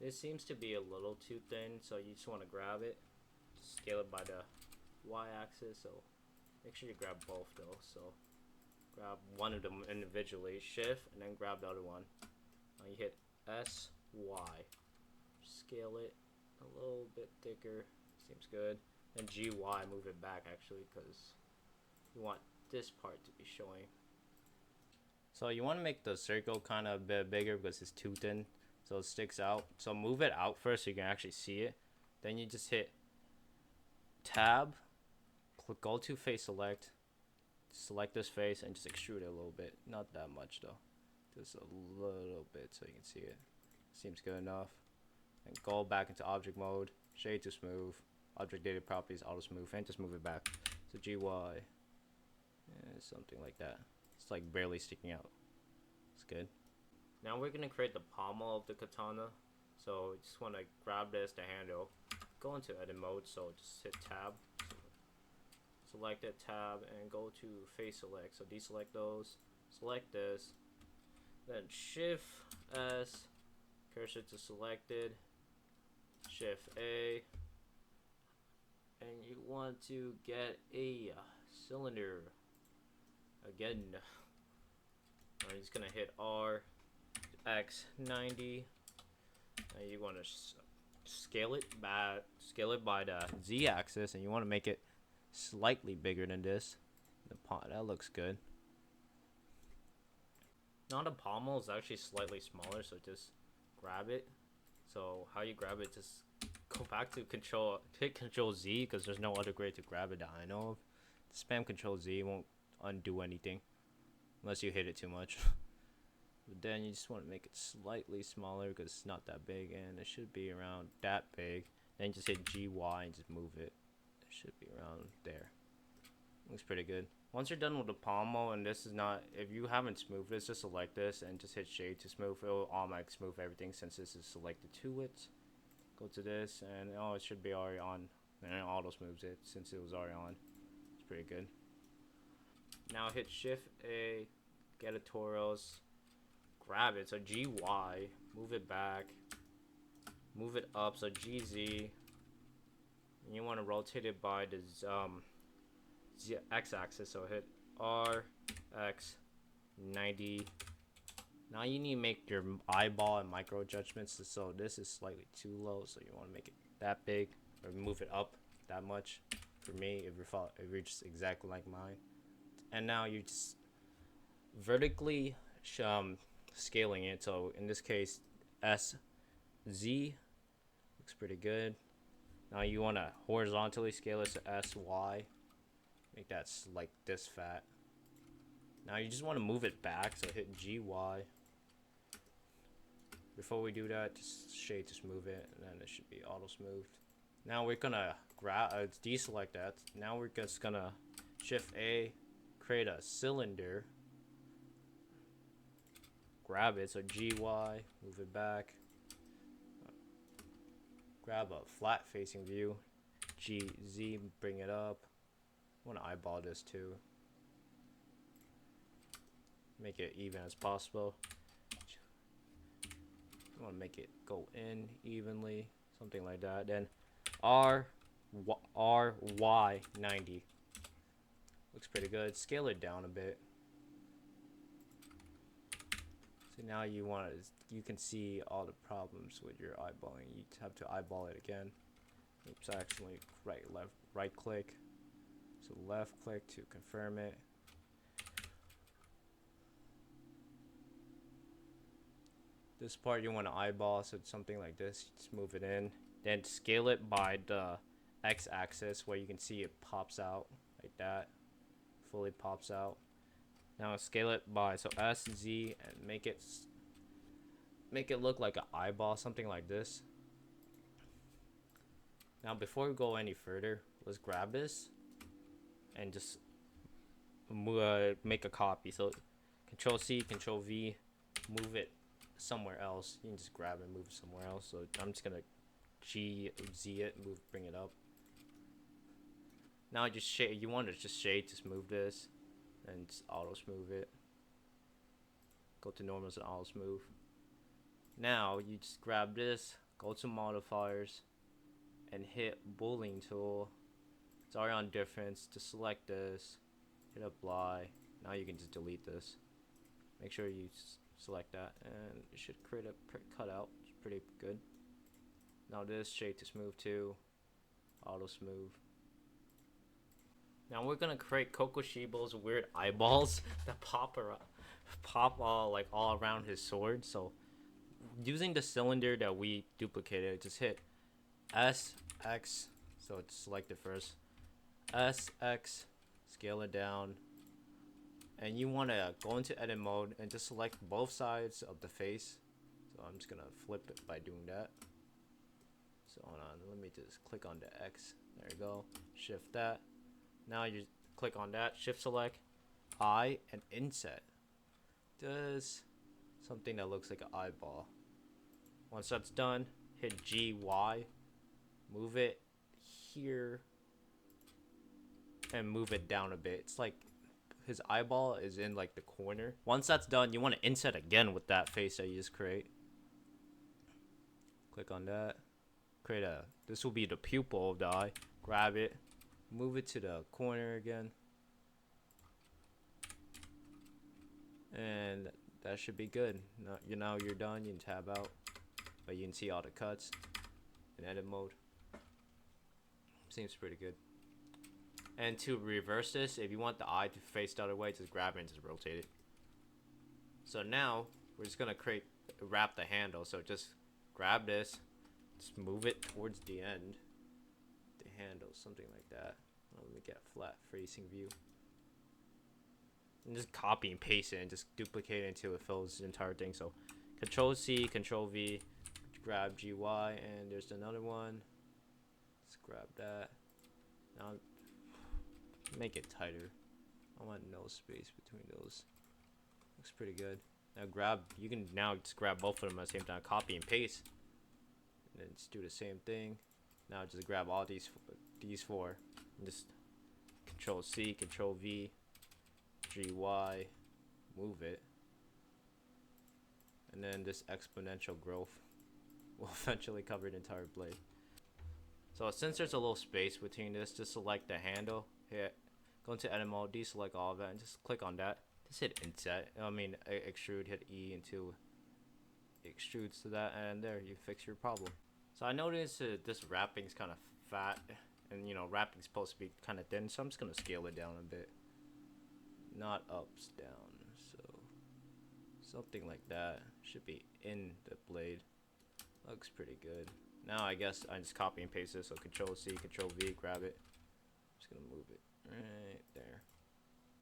This seems to be a little too thin, so you just want to grab it, scale it by the y-axis. So make sure you grab both though. So grab one of them individually, shift, and then grab the other one. Now you hit S, Y, scale it a little bit thicker. Seems good. And G, Y, move it back actually, because you want this part to be showing. So you want to make the circle kind of a bit bigger because it's too thin, so it sticks out. So move it out first so you can actually see it. Then you just hit Tab, click, go to face select, select this face, and just extrude it a little bit. Not that much though, just a little bit so you can see it. Seems good enough. And go back into object mode, shade to smooth, object data properties, auto smooth, and just move it back. So GY, yeah, something like that. It's like barely sticking out. It's good. Now we're gonna create the pommel of the katana. So you just want to grab this, the handle, go into edit mode. So just hit tab, select that tab, and go to face select. So deselect those, select this, then shift S, cursor to selected, shift A, and you want to get a cylinder again. I'm just gonna hit R, X 90, and you want to scale it by the Z axis, and you want to make it slightly bigger than this. That looks good. Now the pommel is actually slightly smaller, so just grab it. So how you grab it, just go back to hit Control Z, because there's no other way to grab it that I know of. Spam Control Z, won't undo anything unless you hit it too much. But then you just want to make it slightly smaller because it's not that big, and it should be around that big. Then just hit GY and just move it. It should be around there. Looks pretty good. Once you're done with the pommel, and this is not, if you haven't smoothed this, just select this and just hit shade to smooth. It will automatically smooth everything since this is selected to it. Go to this, and oh, it should be already on, and it auto smooths it since it was already on. It's pretty good. Now hit Shift A, get a Toros, grab it. So GY, move it back, move it up. So GZ, and you want to rotate it by the x-axis. So hit R, X, 90. Now you need to make your eyeball and micro adjustments. So this is slightly too low, so you want to make it that big, or move it up that much. For me, if you're just exactly like mine. And now you're just vertically scaling it. So in this case, SZ looks pretty good. Now you want to horizontally scale it to SY. Make that like this fat. Now you just want to move it back, so hit GY. Before we do that, just shade to smooth it, and then it should be auto smoothed. Now we're gonna deselect that. Now we're just gonna Shift A, create a cylinder, grab it, so GY, move it back, grab a flat facing view, GZ, bring it up. I want to eyeball this too, make it even as possible. You want to make it go in evenly, something like that. Then RY 90 looks pretty good. Scale it down a bit. So now you can see all the problems with your eyeballing. You have to eyeball it again. Oops, actually right click. So left click to confirm it. This part you want to eyeball, so it's something like this. Just move it in. Then scale it by the x-axis where you can see it pops out like that. Fully pops out. Now scale it by SZ and make it look like an eyeball, something like this. Now before we go any further, let's grab this and just make a copy. So Control C, Control V, move it somewhere else. You can just grab and move it somewhere else. So I'm just gonna GZ it, bring it up. Now just shade. You want to just shade to smooth this, and just auto smooth it. Go to normals and auto smooth. Now you just grab this, go to modifiers, and hit boolean tool. It's already on difference. To select this, hit apply. Now you can just delete this. Make sure you select that, and it should create a cutout. It's pretty good. Now this shape to smooth too, auto smooth. Now we're gonna create Kokushibo's weird eyeballs that pop all like all around his sword. So using the cylinder that we duplicated, just hit SX. So it's selected first. SX, scale it down, and you want to go into edit mode and just select both sides of the face. So I'm just gonna flip it by doing that. So hold on, let me just click on the X. There you go. Shift that. Now you click on that, shift select, eye, and inset. Does something that looks like an eyeball. Once that's done, hit GY, move it here, and move it down a bit. It's like his eyeball is in like the corner. Once that's done, you want to inset again with that face that you just create. Click on that. This will be the pupil of the eye. Grab it, move it to the corner again, and that should be good. Now you're done. You can tab out, but you can see all the cuts in edit mode. Seems pretty good. And to reverse this, if you want the eye to face the other way, just grab it and just rotate it. So now we're just gonna wrap the handle. So just grab this, just move it towards the end. The handle, something like that. Let me get flat facing view. And just copy and paste it and just duplicate it until it fills the entire thing. So Control C, Control V, grab GY, and there's another one. Let's grab that. Now make it tighter. I want no space between those. Looks pretty good. Now you can now just grab both of them at the same time, copy and paste, and then just do the same thing. Now just grab all these four, and just Control C, Control V, GY, move it, and then this exponential growth will eventually cover the entire blade. So since there's a little space between this, just select the handle, go into edit mode, deselect all of that, and just click on that. Just hit inset, extrude, hit E until it extrudes to that, and there, you fix your problem. So I noticed this wrapping's kind of fat, and wrapping's supposed to be kind of thin, so I'm just gonna scale it down a bit. Not ups, down, so something like that should be in the blade. Looks pretty good. Now I guess I just copy and paste this, so Control C, Control V, grab it. Just gonna move it right